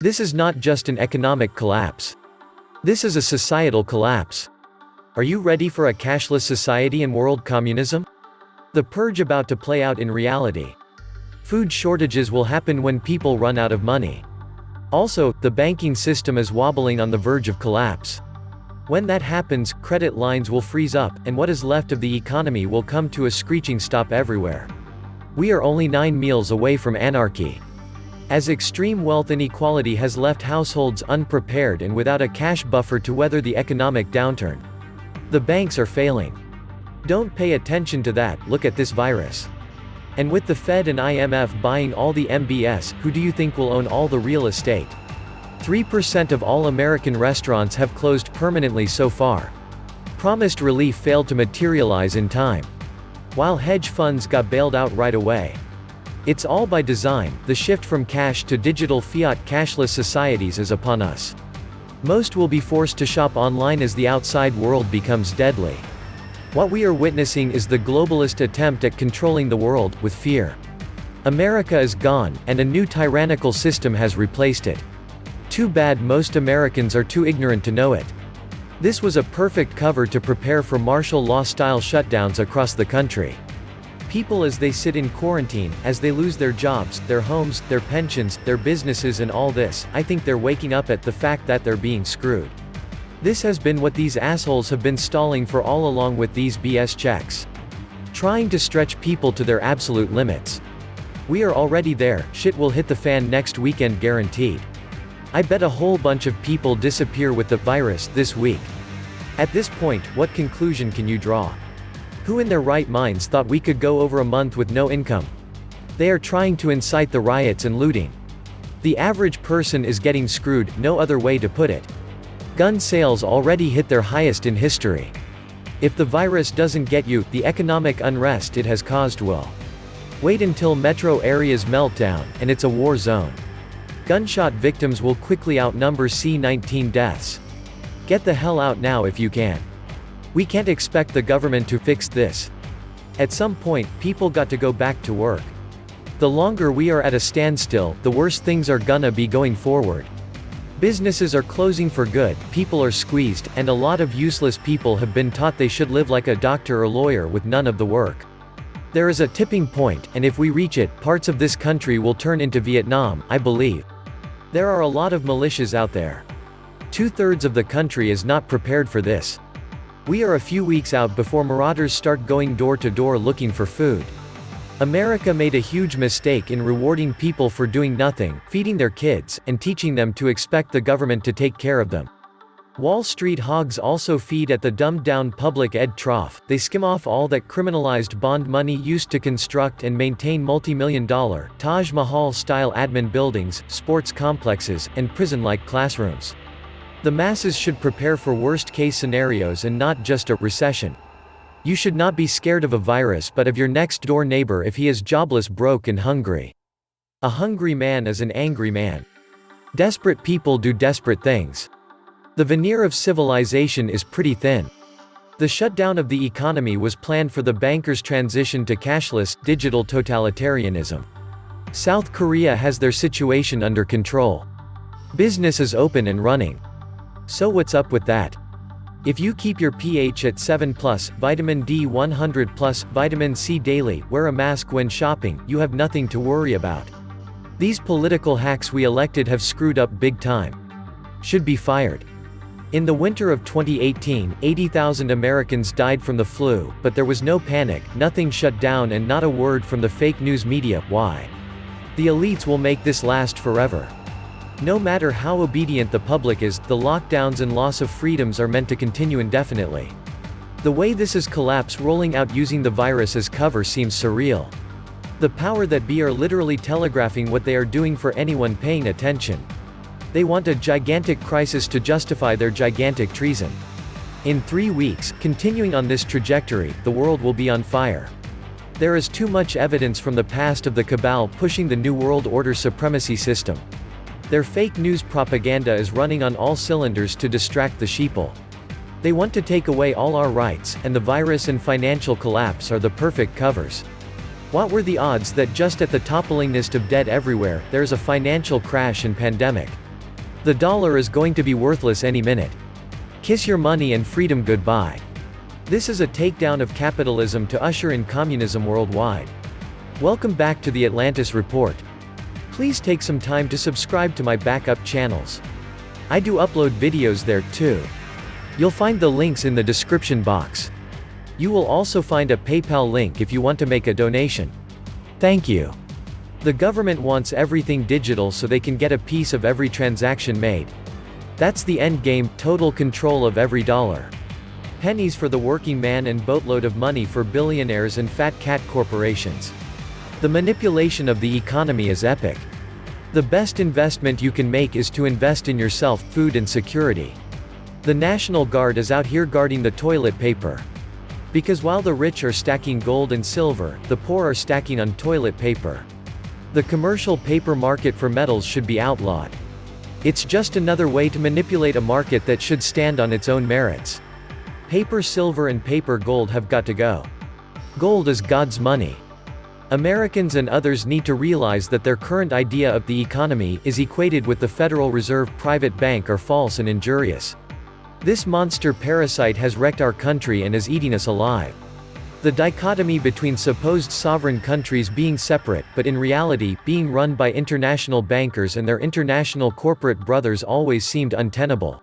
This is not just an economic collapse. This is a societal collapse. Are you ready for a cashless society and world communism? The purge about to play out in reality. Food shortages will happen when people run out of money. Also, the banking system is wobbling on the verge of collapse. When that happens, credit lines will freeze up, and what is left of the economy will come to a screeching stop everywhere. We are only 9 meals away from anarchy. As extreme wealth inequality has left households unprepared and without a cash buffer to weather the economic downturn. The banks are failing. Don't pay attention to that, look at this virus. And with the Fed and IMF buying all the MBS, who do you think will own all the real estate? 3% of all American restaurants have closed permanently so far. Promised relief failed to materialize in time. While hedge funds got bailed out right away. It's all by design. The shift from cash to digital fiat cashless societies is upon us. Most will be forced to shop online as the outside world becomes deadly. What we are witnessing is the globalist attempt at controlling the world with fear. America is gone, and a new tyrannical system has replaced it. Too bad most Americans are too ignorant to know it. This was a perfect cover to prepare for martial law-style shutdowns across the country. People as they sit in quarantine, as they lose their jobs, their homes, their pensions, their businesses and all this, I think they're waking up at the fact that they're being screwed. This has been what these assholes have been stalling for all along with these BS checks. Trying to stretch people to their absolute limits. We are already there, shit will hit the fan next weekend guaranteed. I bet a whole bunch of people disappear with the virus this week. At this point, what conclusion can you draw? Who in their right minds thought we could go over a month with no income? They are trying to incite the riots and looting. The average person is getting screwed, no other way to put it. Gun sales already hit their highest in history. If the virus doesn't get you, the economic unrest it has caused will. Wait until metro areas melt down, and it's a war zone. Gunshot victims will quickly outnumber C-19 deaths. Get the hell out now if you can. We can't expect the government to fix this. At some point, people got to go back to work. The longer we are at a standstill, the worse things are gonna be going forward. Businesses are closing for good, people are squeezed, and a lot of useless people have been taught they should live like a doctor or lawyer with none of the work. There is a tipping point, and if we reach it, parts of this country will turn into Vietnam, I believe. There are a lot of militias out there. 2/3 of the country is not prepared for this. We are a few weeks out before marauders start going door to door looking for food. America made a huge mistake in rewarding people for doing nothing, feeding their kids, and teaching them to expect the government to take care of them. Wall Street hogs also feed at the dumbed-down public ed trough. They skim off all that criminalized bond money used to construct and maintain multi-million-dollar, Taj Mahal-style admin buildings, sports complexes, and prison-like classrooms. The masses should prepare for worst-case scenarios and not just a recession. You should not be scared of a virus but of your next-door neighbor if he is jobless, broke and hungry. A hungry man is an angry man. Desperate people do desperate things. The veneer of civilization is pretty thin. The shutdown of the economy was planned for the bankers' transition to cashless, digital totalitarianism. South Korea has their situation under control. Business is open and running. So what's up with that? If you keep your pH at 7+, vitamin D 100+, vitamin C daily, wear a mask when shopping, you have nothing to worry about. These political hacks we elected have screwed up big time. Should be fired. In the winter of 2018, 80,000 Americans died from the flu, but there was no panic, nothing shut down and not a word from the fake news media. Why? The elites will make this last forever. No matter how obedient the public is, the lockdowns and loss of freedoms are meant to continue indefinitely. The way this is collapse rolling out using the virus as cover seems surreal. The power that be are literally telegraphing what they are doing for anyone paying attention. They want a gigantic crisis to justify their gigantic treason. In 3 weeks, continuing on this trajectory, the world will be on fire. There is too much evidence from the past of the cabal pushing the New World Order supremacy system. Their fake news propaganda is running on all cylinders to distract the sheeple. They want to take away all our rights, and the virus and financial collapse are the perfect covers. What were the odds that just at the toppling list of dead everywhere, there's a financial crash and pandemic? The dollar is going to be worthless any minute. Kiss your money and freedom goodbye. This is a takedown of capitalism to usher in communism worldwide. Welcome back to the Atlantis Report. Please take some time to subscribe to my backup channels. I do upload videos there too. You'll find the links in the description box. You will also find a PayPal link if you want to make a donation. Thank you. The government wants everything digital so they can get a piece of every transaction made. That's the end game, total control of every dollar. Pennies for the working man and boatload of money for billionaires and fat cat corporations. The manipulation of the economy is epic. The best investment you can make is to invest in yourself, food and security. The National Guard is out here guarding the toilet paper. Because while the rich are stacking gold and silver, the poor are stacking on toilet paper. The commercial paper market for metals should be outlawed. It's just another way to manipulate a market that should stand on its own merits. Paper silver and paper gold have got to go. Gold is God's money. Americans and others need to realize that their current idea of the economy is equated with the Federal Reserve private bank are false and injurious. This monster parasite has wrecked our country and is eating us alive. The dichotomy between supposed sovereign countries being separate, but in reality, being run by international bankers and their international corporate brothers always seemed untenable.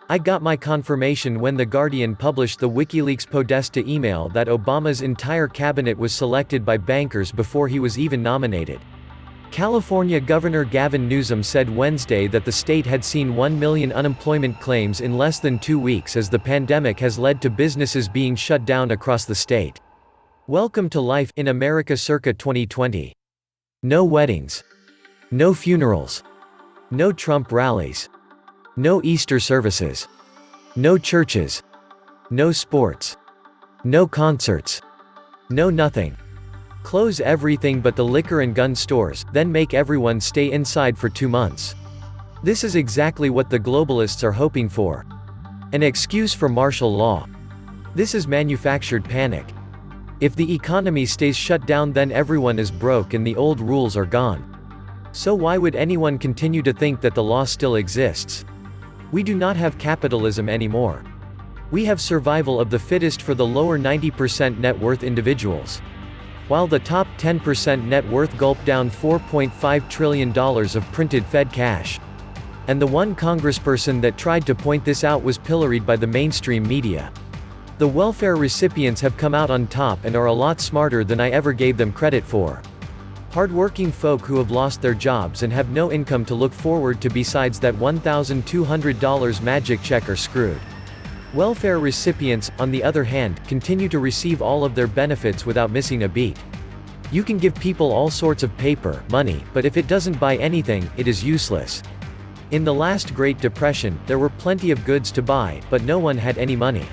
I got my confirmation when The Guardian published the WikiLeaks Podesta email that Obama's entire cabinet was selected by bankers before he was even nominated. California Governor Gavin Newsom said Wednesday that the state had seen 1 million unemployment claims in less than 2 weeks as the pandemic has led to businesses being shut down across the state. Welcome to life in America circa 2020. No weddings. No funerals. No Trump rallies. No Easter services. No churches. No sports. No concerts. No nothing. Close everything but the liquor and gun stores, then make everyone stay inside for 2 months. This is exactly what the globalists are hoping for. An excuse for martial law. This is manufactured panic. If the economy stays shut down, then everyone is broke and the old rules are gone. So why would anyone continue to think that the law still exists? We do not have capitalism anymore. We have survival of the fittest for the lower 90% net worth individuals. While the top 10% net worth gulp down $4.5 trillion of printed Fed cash. And the one congressperson that tried to point this out was pilloried by the mainstream media. The welfare recipients have come out on top and are a lot smarter than I ever gave them credit for. Hardworking folk who have lost their jobs and have no income to look forward to besides that $1,200 magic check are screwed. Welfare recipients, on the other hand, continue to receive all of their benefits without missing a beat. You can give people all sorts of paper, money, but if it doesn't buy anything, it is useless. In the last Great Depression, there were plenty of goods to buy, but no one had any money.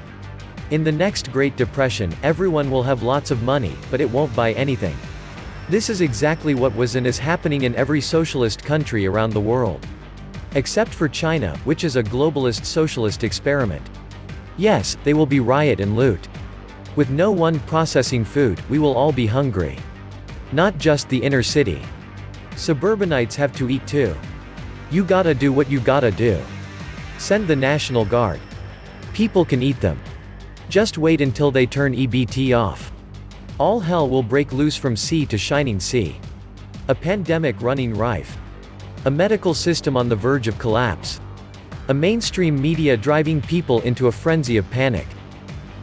In the next Great Depression, everyone will have lots of money, but it won't buy anything. This is exactly what was and is happening in every socialist country around the world. Except for China, which is a globalist socialist experiment. Yes, they will be riot and loot. With no one processing food, we will all be hungry. Not just the inner city. Suburbanites have to eat too. You gotta do what you gotta do. Send the National Guard. People can eat them. Just wait until they turn EBT off. All hell will break loose from sea to shining sea. A pandemic running rife. A medical system on the verge of collapse. A mainstream media driving people into a frenzy of panic.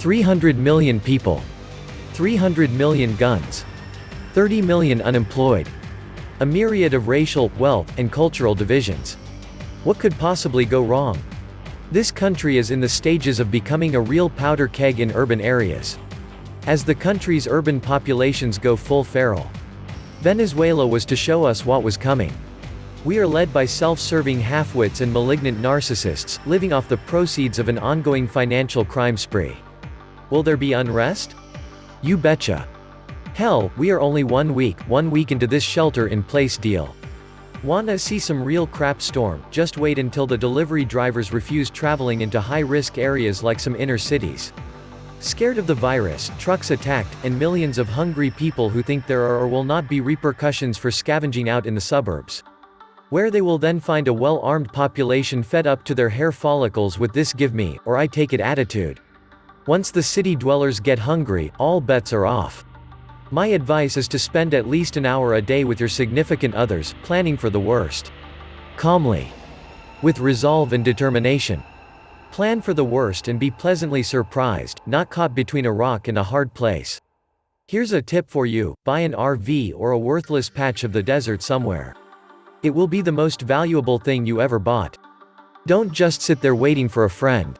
300 million people. 300 million guns. 30 million unemployed. A myriad of racial, wealth, and cultural divisions. What could possibly go wrong? This country is in the stages of becoming a real powder keg in urban areas. As the country's urban populations go full feral. Venezuela was to show us what was coming. We are led by self-serving half-wits and malignant narcissists, living off the proceeds of an ongoing financial crime spree. Will there be unrest? You betcha. Hell, we are only 1 week into this shelter-in-place deal. Wanna see some real crap storm? Just wait until the delivery drivers refuse traveling into high-risk areas like some inner cities. Scared of the virus, trucks attacked, and millions of hungry people who think there are or will not be repercussions for scavenging out in the suburbs. where they will then find a well-armed population fed up to their hair follicles with this give me, or I take it attitude. Once the city dwellers get hungry, all bets are off. My advice is to spend at least an hour a day with your significant others, planning for the worst. Calmly. With resolve and determination. Plan for the worst and be pleasantly surprised, not caught between a rock and a hard place. Here's a tip for you: buy an RV or a worthless patch of the desert somewhere. It will be the most valuable thing you ever bought. Don't just sit there waiting for a friend.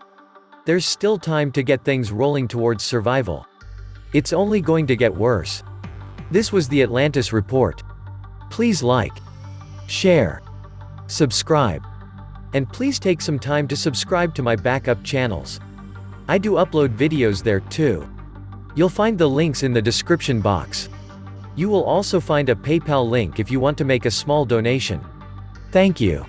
There's still time to get things rolling towards survival. It's only going to get worse. This was the Atlantis Report. Please like, share, subscribe. And please take some time to subscribe to my backup channels. I do upload videos there too. You'll find the links in the description box. You will also find a PayPal link if you want to make a small donation. Thank you.